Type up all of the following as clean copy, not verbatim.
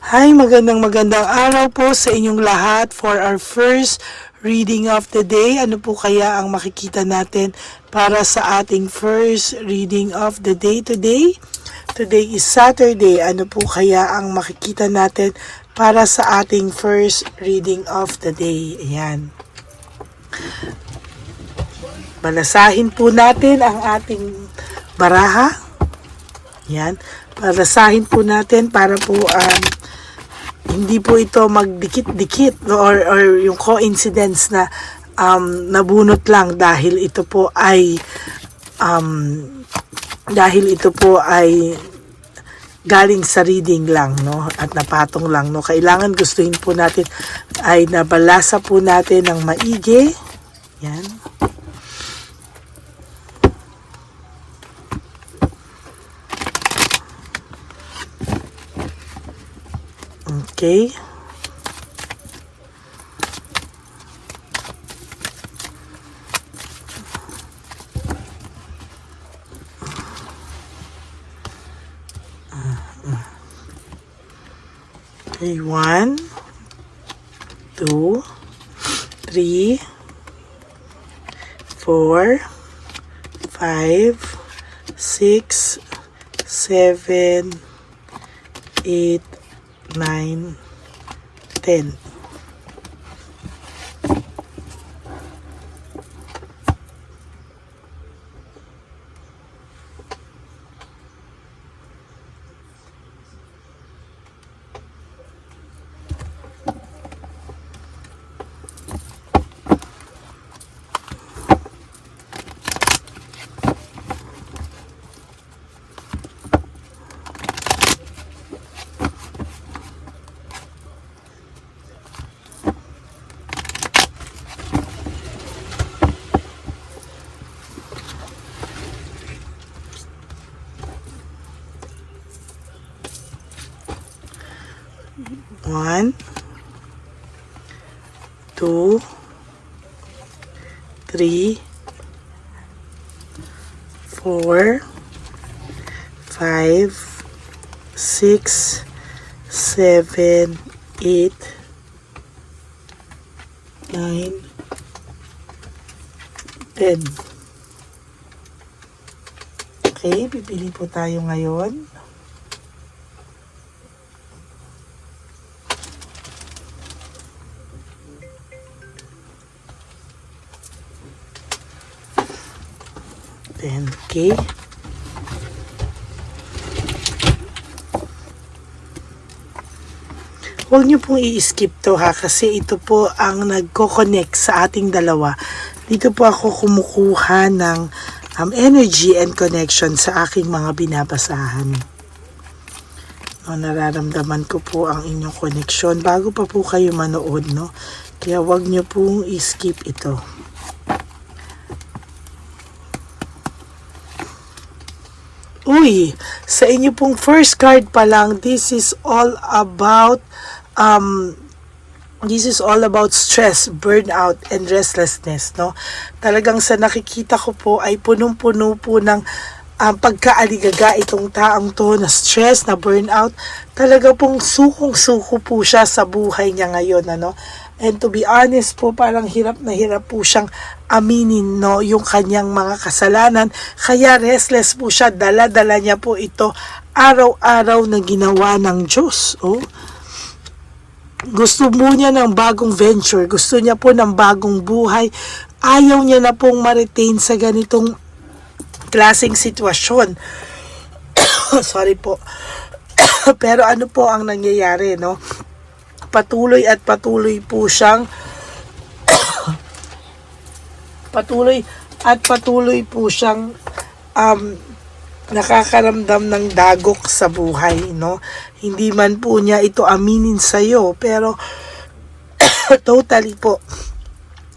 Hi, magandang araw po sa inyong lahat for our first reading of the day. Ano po kaya ang makikita natin para sa ating first reading of the day today? Today is Saturday. Ano po kaya ang makikita natin para sa ating first reading of the day? Ayan. Balasahin po natin ang ating baraha. Ayan. Balasahin po natin para po hindi po ito magdikit-dikit or yung coincidence na nabunot lang dahil ito po ay galing sa reading lang, no, at napatong lang, no. Kailangan gustuhin po natin ay nabalasa po natin ng maigi. Yan. Okay. Okay, 1, 2, 3, 4, 5, 6, 7, 8, 9, 10. One, 2, 3, 4, 5, 6, 7, 8, 9, 10. Okay, pipili po tayo ngayon. Okay. Huwag niyo pong i-skip to ha, kasi ito po ang nagko-connect sa ating dalawa. Dito po ako kumukuha ng energy and connection sa aking mga binabasahan. No, nararamdaman ko po ang inyong connection bago pa po kayo manood, no? Kaya huwag niyo pong i-skip ito. Uy, sa inyo pong first card pa lang, this is all about stress, burnout, and restlessness, no? Talagang sa nakikita ko po ay punong-puno po ng pagkaaligaga itong taong to, na stress, na burnout. Talaga pong sukong-suko po siya sa buhay niya ngayon, ano? And to be honest po, parang hirap na hirap po siyang aminin, no, yung kanyang mga kasalanan. Kaya restless po siya, dala-dala niya po ito araw-araw na ginawa ng Diyos. Oh. Gusto mo niya ng bagong venture, gusto niya po ng bagong buhay. Ayaw niya na pong ma-retain sa ganitong klaseng sitwasyon. Sorry po. Pero ano po ang nangyayari, no? Patuloy po siyang patuloy po siyang nakakaramdam ng dagok sa buhay, no? Hindi man po niya ito aminin sa iyo, pero totally po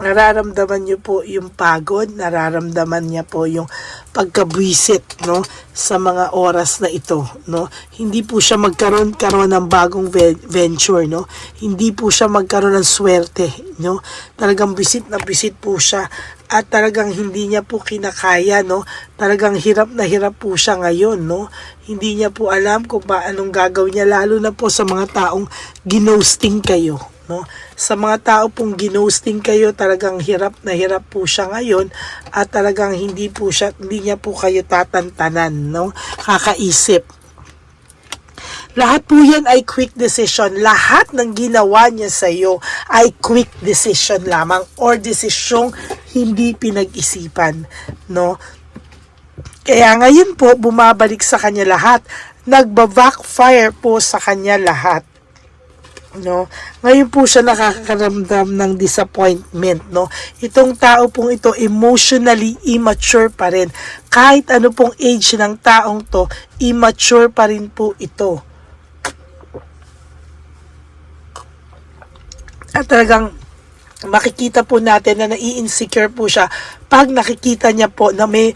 nararamdaman niyo po yung pagod, nararamdaman niya po yung pagkabwisit, no, sa mga oras na ito, no. Hindi po siya magkaroon ng bagong venture, no. Hindi po siya magkaroon ng swerte, no. Talagang bisit na bisit po siya at talagang hindi niya po kinakaya, no? Talagang hirap na hirap po siya ngayon, no? Hindi niya po alam kung anong gagawin niya, lalo na po sa mga taong ginosting kayo, no? Sa mga tao pong ginosting kayo, talagang hirap na hirap po siya ngayon at talagang hindi niya po kayo tatantanan, no? Kakaisip. Lahat po yan ay quick decision. Lahat ng ginawa niya sa iyo ay quick decision lamang or desisyong hindi pinag-isipan, no? Kaya ngayon po, bumabalik sa kanya lahat. Nagba-backfire po sa kanya lahat, no? Ngayon po siya nakakaramdam ng disappointment, no? Itong tao pong ito emotionally immature pa rin. Kahit ano pong age ng taong to, immature pa rin po ito. At talagang makikita po natin na nai-insecure po siya pag nakikita niya po na may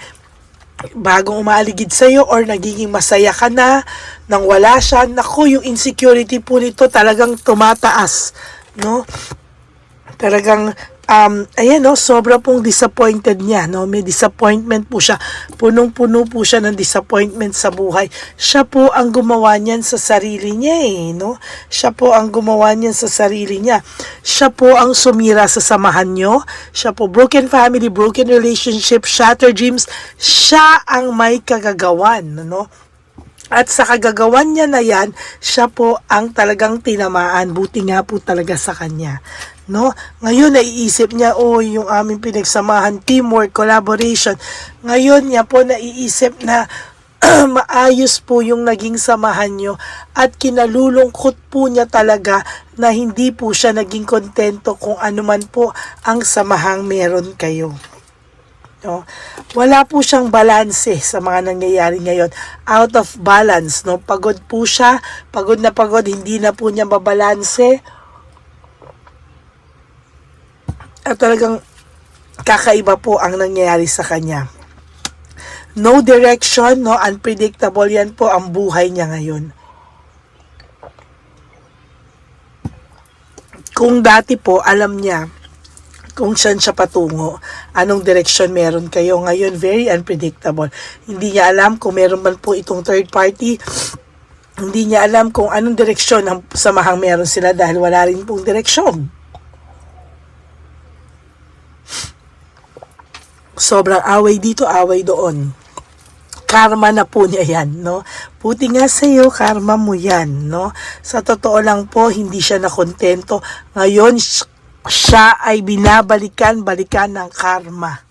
bagong umaaligid sa iyo or nagiging masaya ka na nang wala siya. Naku, yung insecurity po nito talagang tumataas, no? Talagang ayan, no, sobra pong disappointed niya, no? May disappointment po siya. Punong-puno po siya ng disappointment sa buhay. Siya po ang gumawa niyan sa sarili niya, no? Siya po ang gumawa niyan sa sarili niya. Siya po ang sumira sa samahan niyo. Siya po broken family, broken relationship, shattered dreams. Siya ang may kagagawan, no? At sa kagagawan niya na yan, siya po ang talagang tinamaan. Buti nga po talaga sa kanya, no? Ngayon naiisip niya, yung aming pinagsamahan, teamwork, collaboration. Ngayon niya po naiisip na maayos po yung naging samahan nyo at kinalulungkot po niya talaga na hindi po siya naging kontento kung ano man po ang samahang meron kayo. No? Wala po siyang balanse sa mga nangyayari ngayon. Out of balance, no? Pagod po siya, pagod na pagod, hindi na po niya mabalanse. At talagang kakaiba po ang nangyayari sa kanya. No direction, no? Unpredictable yan po ang buhay niya ngayon. Kung dati po, alam niya kung saan siya patungo, anong direksyon meron kayo. Ngayon, very unpredictable. Hindi niya alam kung meron man po itong third party. Hindi niya alam kung anong direksyon ang samahang meron sila dahil wala rin pong direksyon. Sobrang away dito, away doon. Karma na po niya yan, no? Buti nga sa iyo, karma mo yan, no? Sa totoo lang po, hindi siya nakontento. Ngayon, siya ay balikan ng karma.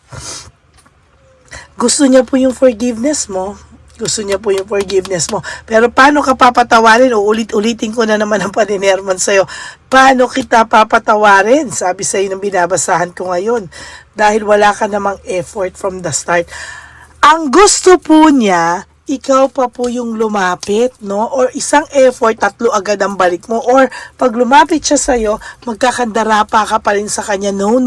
Gusto niya po yung forgiveness mo. Gusto niya po yung forgiveness mo. Pero paano ka papatawarin? Ulit-ulitin ko na naman ang paninerman sa'yo. Paano kita papatawarin? Sabi sa'yo ng binabasahan ko ngayon. Dahil wala ka namang effort from the start. Ang gusto po niya, ikaw pa po yung lumapit, no? Or isang effort, 3 agad ang balik mo. Or pag lumapit siya sa'yo, magkakandarapa ka pa rin sa kanya. No.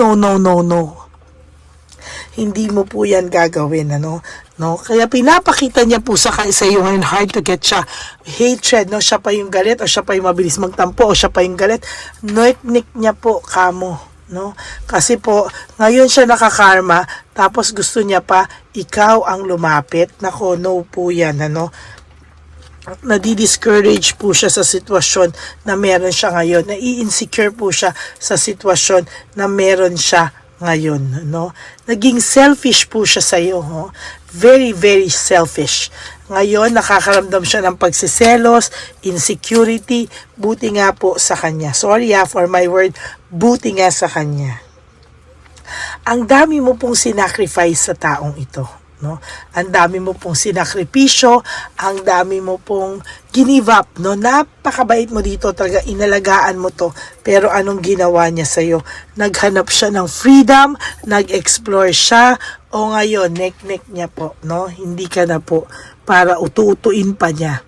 Hindi mo po yan gagawin, ano? No? Kaya pinapakita niya po sa iyo ngayon, hard to get siya. Hatred, no? Siya pa yung galit, o siya pa yung mabilis magtampo, o siya pa yung galit. Nick niya po kamo, no? Kasi po, ngayon siya nakakarma, tapos gusto niya pa, ikaw ang lumapit. Nako, no po yan, ano? Nadi-discourage po siya sa sitwasyon na meron siya ngayon. Nai-insecure po siya sa sitwasyon na meron siya ngayon, no? Naging selfish po siya sa iyo, no? Very, very selfish. Ngayon, nakakaramdam siya ng pagsiselos, insecurity, buti nga po sa kanya. Sorry for my word, buti nga sa kanya. Ang dami mo pong sinacrifice sa taong ito, no? Ang dami mo pong sinakripisyo, ang dami mo pong give up, no? Napakabait mo dito, talaga inalagaan mo to. Pero anong ginawa niya sa iyo? Naghanap siya ng freedom, nag-explore siya, o ngayon neck niya po, no? Hindi ka na po para utu-utuin pa niya.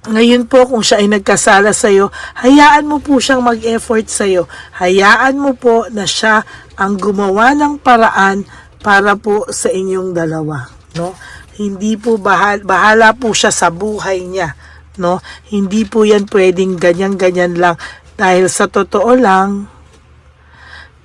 Ngayon po, kung siya ay nagkasala sa iyo, hayaan mo po siyang mag-effort sa iyo. Hayaan mo po na siya ang gumawa ng paraan para po sa inyong dalawa, no? Hindi po bahala po siya sa buhay niya, no? Hindi po yan pwedeng ganyan lang, dahil sa totoo lang,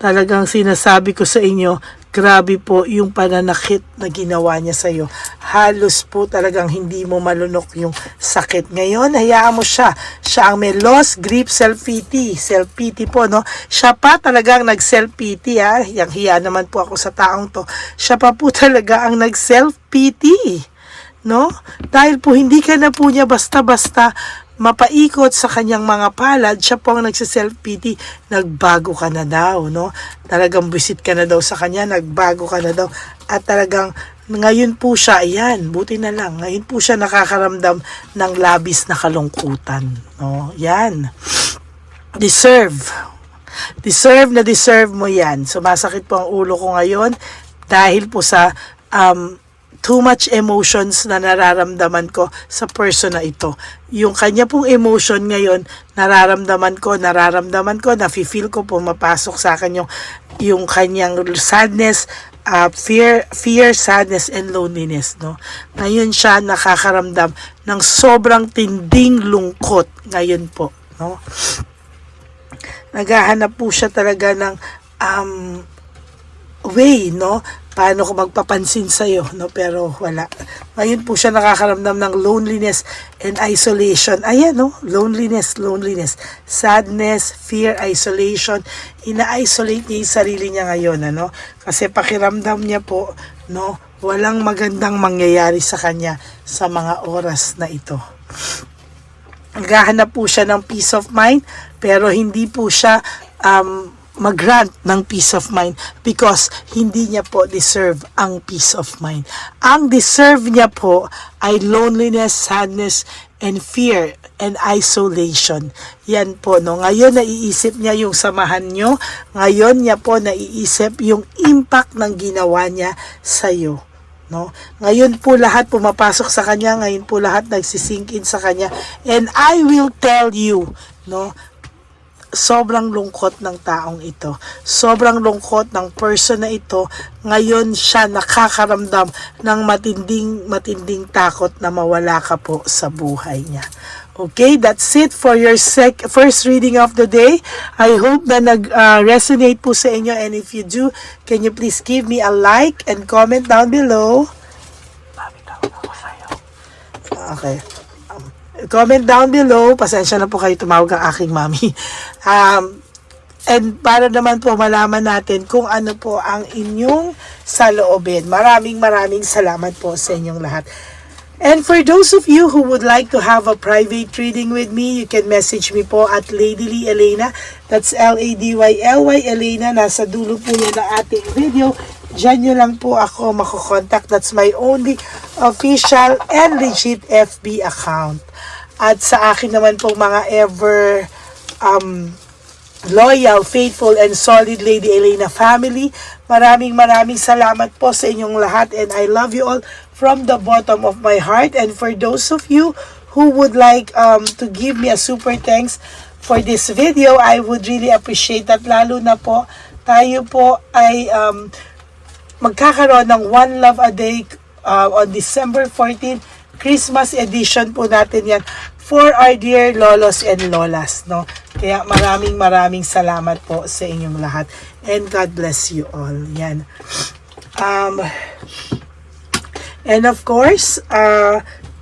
talagang sinasabi ko sa inyo, grabe po yung pananakit na ginawa niya sa'yo. Halos po talagang hindi mo malunok yung sakit. Ngayon, hayaan mo siya. Siya ang may loss, grief, self-pity. Self-pity po, no? Siya pa talagang nag-self-pity, ha? Yang hiya naman po ako sa taong to. Siya pa po talaga ang nag-self-pity, no? Dahil po hindi ka na po niya basta-basta mapaikot sa kanyang mga palad, siya po ang nagsiself-pity, nagbago ka na daw, no? Talagang visit ka na daw sa kanya, nagbago ka na daw. At talagang ngayon po siya, ayan, buti na lang, ngayon po siya nakakaramdam ng labis na kalungkutan, no? Yan. Deserve na deserve mo yan. Sumasakit po ang ulo ko ngayon dahil po sa too much emotions na nararamdaman ko sa person na ito. Yung kanya pong emotion ngayon, nararamdaman ko, nafe-feel ko, pumapasok sa akin yung kanyang sadness, fear, sadness, and loneliness, no? Ngayon siya nakakaramdam ng sobrang tinding lungkot ngayon po, no? Naghahanap po siya talaga ng way, no? Paano ko magpapansin sa'yo, no? Pero wala. Ngayon po siya nakakaramdam ng loneliness and isolation. Ayan, no? Loneliness. Sadness, fear, isolation. Ina-isolate niya yung sarili niya ngayon, ano? Kasi pakiramdam niya po, no? Walang magandang mangyayari sa kanya sa mga oras na ito. Naghahanap po siya ng peace of mind, pero hindi po siya mag-grant ng peace of mind because hindi niya po deserve ang peace of mind. Ang deserve niya po ay loneliness, sadness, and fear, and isolation. Yan po, no? Ngayon naiisip niya yung samahan nyo. Ngayon niya po naiisip yung impact ng ginawa niya sa'yo. No? Ngayon po lahat pumapasok sa kanya, ngayon po lahat nagsisink in sa kanya. And I will tell you, no? Sobrang lungkot ng taong ito. Sobrang lungkot ng person na ito. Ngayon siya nakakaramdam ng matinding takot na mawala ka po sa buhay niya. Okay, that's it for your first reading of the day. I hope na nag-resonate po sa inyo, and if you do, can you please give me a like and comment down below? Okay. Comment down below. Pasensya na po kayo, tumawag ang aking mami. And para naman po malaman natin kung ano po ang inyong saloobin. Maraming salamat po sa inyong lahat. And for those of you who would like to have a private reading with me, you can message me po at Ladyly Elena. That's Ladyly Elena. Nasa dulo po yan ng ating video. Diyan nyo lang po ako makukontak. That's my only official and legit FB account. At sa akin naman po mga ever loyal, faithful, and solid Lady Elena family, maraming salamat po sa inyong lahat, and I love you all from the bottom of my heart. And for those of you who would like to give me a super thanks for this video, I would really appreciate that. Lalo na po, tayo po ay magkakaroon ng One Love a Day on December 14, Christmas edition po natin yan for our dear lolos and lolas, no? Kaya maraming salamat po sa inyong lahat, and God bless you all. Yan. And of course,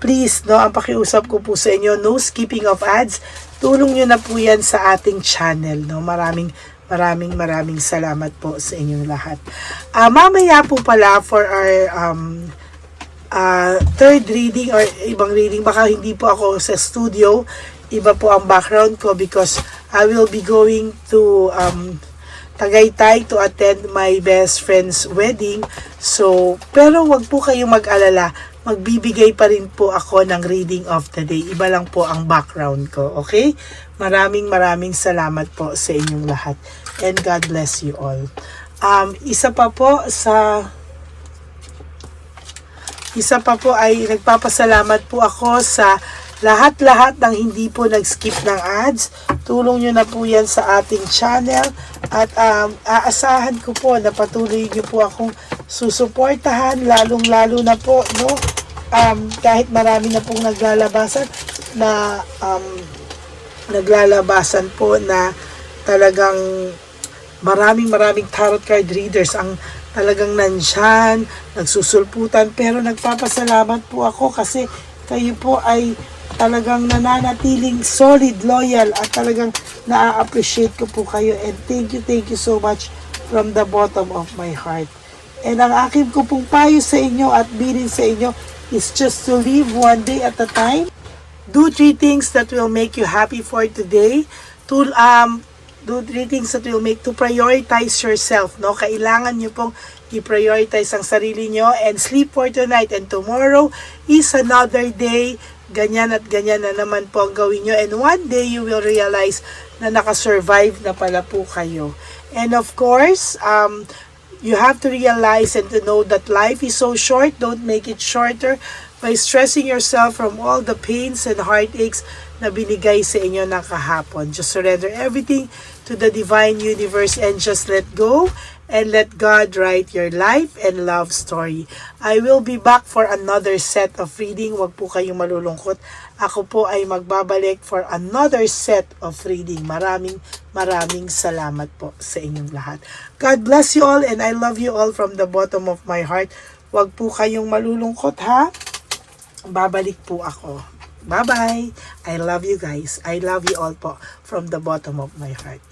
please, no, ang pakiusap ko po sa inyo, no skipping of ads. Tulong nyo na po yan sa ating channel, no? Maraming salamat po sa inyong lahat. Mamaya po pala for our third reading or ibang reading, baka hindi po ako sa studio, iba po ang background ko because I will be going to Tagaytay to attend my best friend's wedding. So, pero wag po kayong mag-alala, magbibigay pa rin po ako ng reading of the day. Iba lang po ang background ko, okay? Maraming salamat po sa inyong lahat, and God bless you all. Isa pa po ay nagpapasalamat po ako sa lahat ng hindi po nag-skip ng ads. Tulong nyo na po yan sa ating channel, at aasahan ko po na patuloy nyo po akong susuportahan, lalong-lalo na po, no? Kahit marami na pong naglalabasan po na talagang maraming tarot card readers ang talagang nandyan, nagsusulputan, pero nagpapasalamat po ako kasi kayo po ay talagang nananatiling solid, loyal, at talagang na-appreciate ko po kayo, and thank you so much from the bottom of my heart. And ang akin ko pong payo sa inyo at bilin sa inyo is just to live one day at a time. Do 3 things that will make you happy for today. Do 3 things that will make to prioritize yourself, no? Kailangan nyo pong i-prioritize ang sarili nyo, and sleep for tonight, and tomorrow is another day. Ganyan at ganyan na naman po ang gawin nyo, and one day you will realize na nakasurvive na pala po kayo. And of course, you have to realize and to know that life is so short. Don't make it shorter by stressing yourself from all the pains and heartaches na binigay sa inyo ng kahapon. Just surrender everything to the divine universe and just let go and let God write your life and love story. I will be back for another set of reading. Huwag po kayong malulungkot. Ako po ay magbabalik for another set of reading. Maraming salamat po sa inyong lahat. God bless you all, and I love you all from the bottom of my heart. Huwag po kayong malulungkot, ha? Babalik po ako. Bye-bye. I love you guys. I love you all po from the bottom of my heart.